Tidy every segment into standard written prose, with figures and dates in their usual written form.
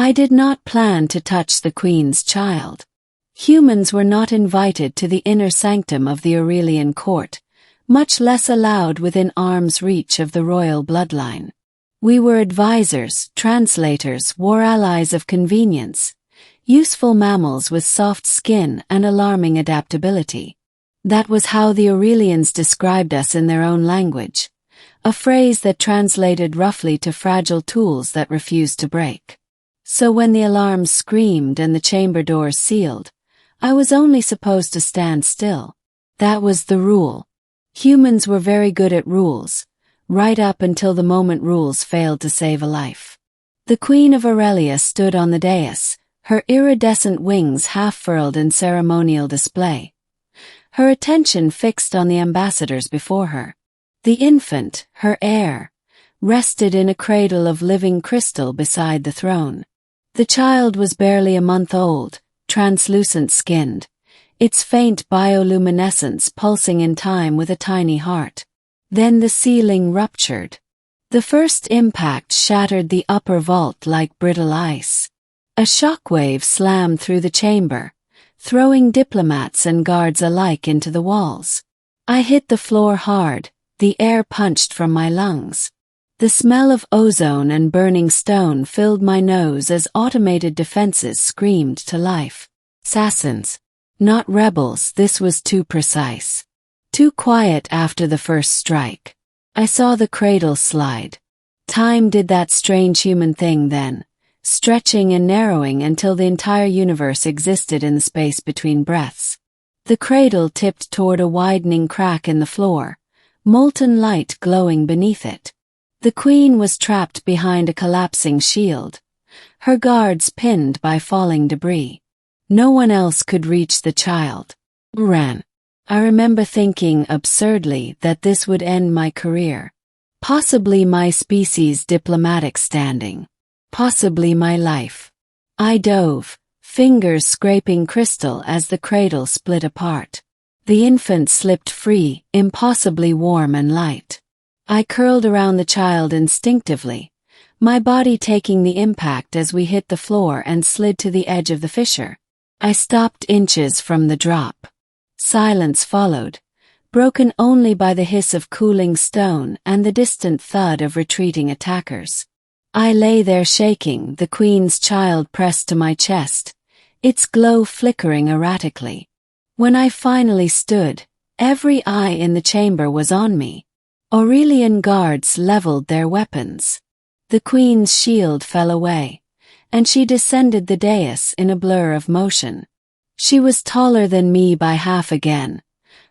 I did not plan to touch the Queen's child. Humans were not invited to the inner sanctum of the Aurelian court, much less allowed within arm's reach of the royal bloodline. We were advisors, translators, war allies of convenience, useful mammals with soft skin and alarming adaptability. That was how the Aurelians described us in their own language, a phrase that translated roughly to fragile tools that refused to break. So when the alarms screamed and the chamber doors sealed, I was only supposed to stand still. That was the rule. Humans were very good at rules, right up until the moment rules failed to save a life. The Queen of Aurelia stood on the dais, her iridescent wings half-furled in ceremonial display, her attention fixed on the ambassadors before her. The infant, her heir, rested in a cradle of living crystal beside the throne. The child was barely a month old, translucent-skinned, its faint bioluminescence pulsing in time with a tiny heart. Then the ceiling ruptured. The first impact shattered the upper vault like brittle ice. A shockwave slammed through the chamber, throwing diplomats and guards alike into the walls. I hit the floor hard, the air punched from my lungs. The smell of ozone and burning stone filled my nose as automated defenses screamed to life. Assassins. Not rebels, this was too precise. Too quiet after the first strike. I saw the cradle slide. Time did that strange human thing then, stretching and narrowing until the entire universe existed in the space between breaths. The cradle tipped toward a widening crack in the floor, molten light glowing beneath it. The Queen was trapped behind a collapsing shield, her guards pinned by falling debris. No one else could reach the child. Ran. I remember thinking absurdly that this would end my career. Possibly my species' diplomatic standing. Possibly my life. I dove, fingers scraping crystal as the cradle split apart. The infant slipped free, impossibly warm and light. I curled around the child instinctively, my body taking the impact as we hit the floor and slid to the edge of the fissure. I stopped inches from the drop. Silence followed, broken only by the hiss of cooling stone and the distant thud of retreating attackers. I lay there shaking, the Queen's child pressed to my chest, its glow flickering erratically. When I finally stood, every eye in the chamber was on me. Aurelian guards leveled their weapons. The Queen's shield fell away, and she descended the dais in a blur of motion. She was taller than me by half again,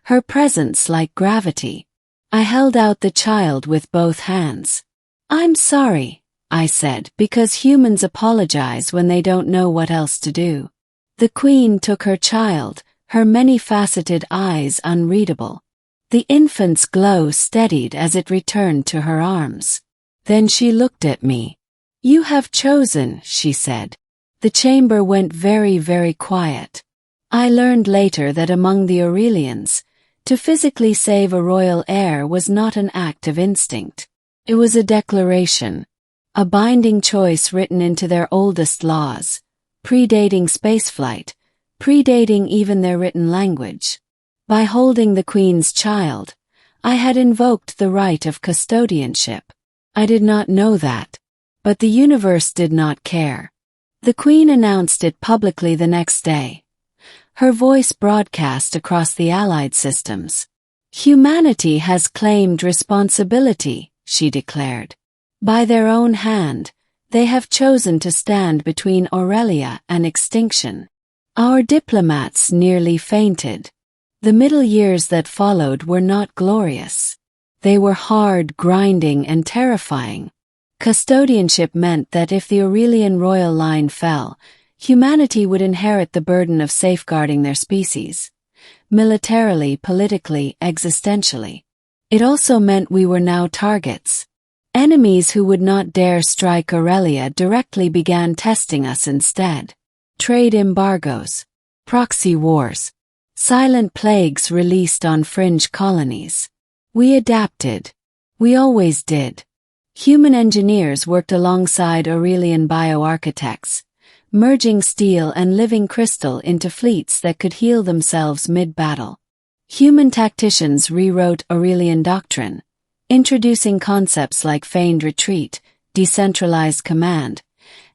her presence like gravity. I held out the child with both hands. "I'm sorry," I said, because humans apologize when they don't know what else to do. The Queen took her child, her many-faceted eyes unreadable. The infant's glow steadied as it returned to her arms. Then she looked at me. "You have chosen," she said. The chamber went very, very quiet. I learned later that among the Aurelians, to physically save a royal heir was not an act of instinct. It was a declaration, a binding choice written into their oldest laws, predating spaceflight, predating even their written language. By holding the Queen's child, I had invoked the right of custodianship. I did not know that, but the universe did not care. The Queen announced it publicly the next day. Her voice broadcast across the Allied systems. "Humanity has claimed responsibility," she declared. "By their own hand, they have chosen to stand between Aurelia and extinction." Our diplomats nearly fainted. The middle years that followed were not glorious. They were hard, grinding, and terrifying. Custodianship meant that if the Aurelian royal line fell, humanity would inherit the burden of safeguarding their species. Militarily, politically, existentially. It also meant we were now targets. Enemies who would not dare strike Aurelia directly began testing us instead. Trade embargoes. Proxy wars. Silent plagues released on fringe colonies. We adapted. We always did. Human engineers worked alongside Aurelian bioarchitects, merging steel and living crystal into fleets that could heal themselves mid-battle. Human tacticians rewrote Aurelian doctrine, introducing concepts like feigned retreat, decentralized command,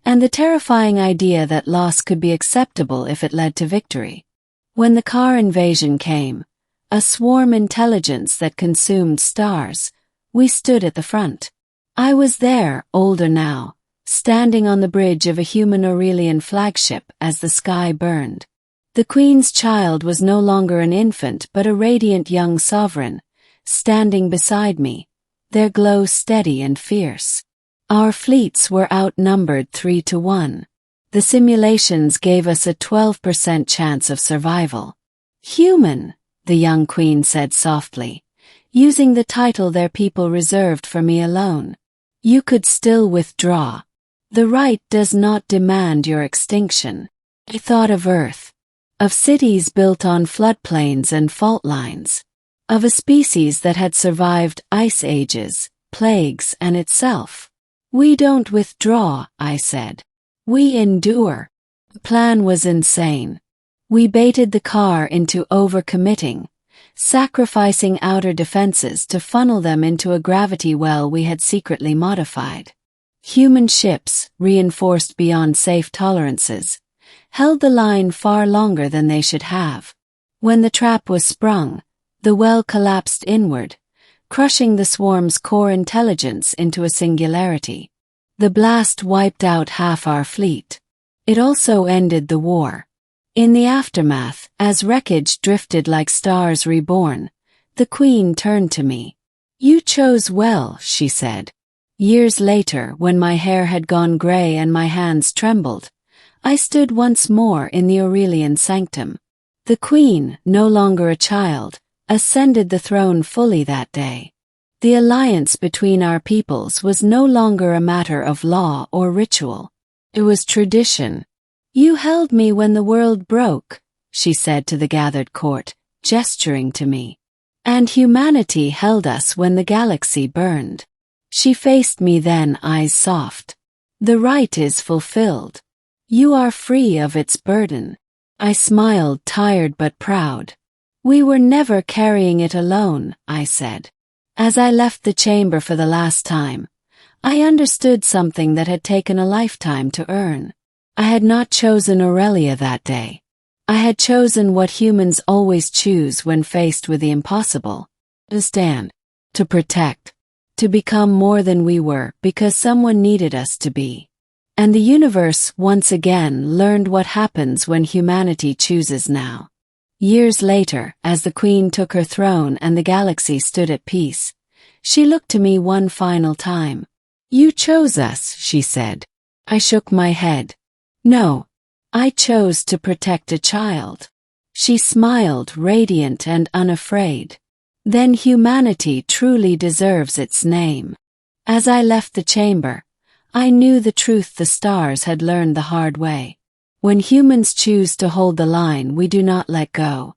and the terrifying idea that loss could be acceptable if it led to victory. When the car invasion came, a swarm intelligence that consumed stars, we stood at the front. I was there, older now, standing on the bridge of a human Aurelian flagship as the sky burned. The Queen's Child was no longer an infant but a radiant young sovereign, standing beside me, their glow steady and fierce. Our fleets were outnumbered 3-1. The simulations gave us a 12% chance of survival. Human, the young queen said softly, using the title their people reserved for me alone. You could still withdraw. The right does not demand your extinction. I thought of Earth, of cities built on floodplains and fault lines, of a species that had survived ice ages, plagues, and itself. We don't withdraw, I said. We endure. The plan was insane. We baited the car into overcommitting, sacrificing outer defenses to funnel them into a gravity well we had secretly modified. Human ships, reinforced beyond safe tolerances, held the line far longer than they should have. When the trap was sprung, the well collapsed inward, crushing the swarm's core intelligence into a singularity. The blast wiped out half our fleet. It also ended the war. In the aftermath, as wreckage drifted like stars reborn, the Queen turned to me. You chose well, she said. Years later, when my hair had gone gray and my hands trembled, I stood once more in the Aurelian sanctum. The Queen, no longer a child, ascended the throne fully that day. The alliance between our peoples was no longer a matter of law or ritual. It was tradition. You held me when the world broke, she said to the gathered court, gesturing to me. And humanity held us when the galaxy burned. She faced me then, eyes soft. The right is fulfilled. You are free of its burden. I smiled, tired but proud. We were never carrying it alone, I said. As I left the chamber for the last time, I understood something that had taken a lifetime to earn. I had not chosen Aurelia that day. I had chosen what humans always choose when faced with the impossible. To stand. To protect. To become more than we were because someone needed us to be. And the universe once again learned what happens when humanity chooses now. Years later, as the Queen took her throne and the galaxy stood at peace, she looked to me one final time. You chose us, she said. I shook my head. No, I chose to protect a child. She smiled, radiant and unafraid. Then humanity truly deserves its name. As I left the chamber, I knew the truth the stars had learned the hard way. When humans choose to hold the line, we do not let go.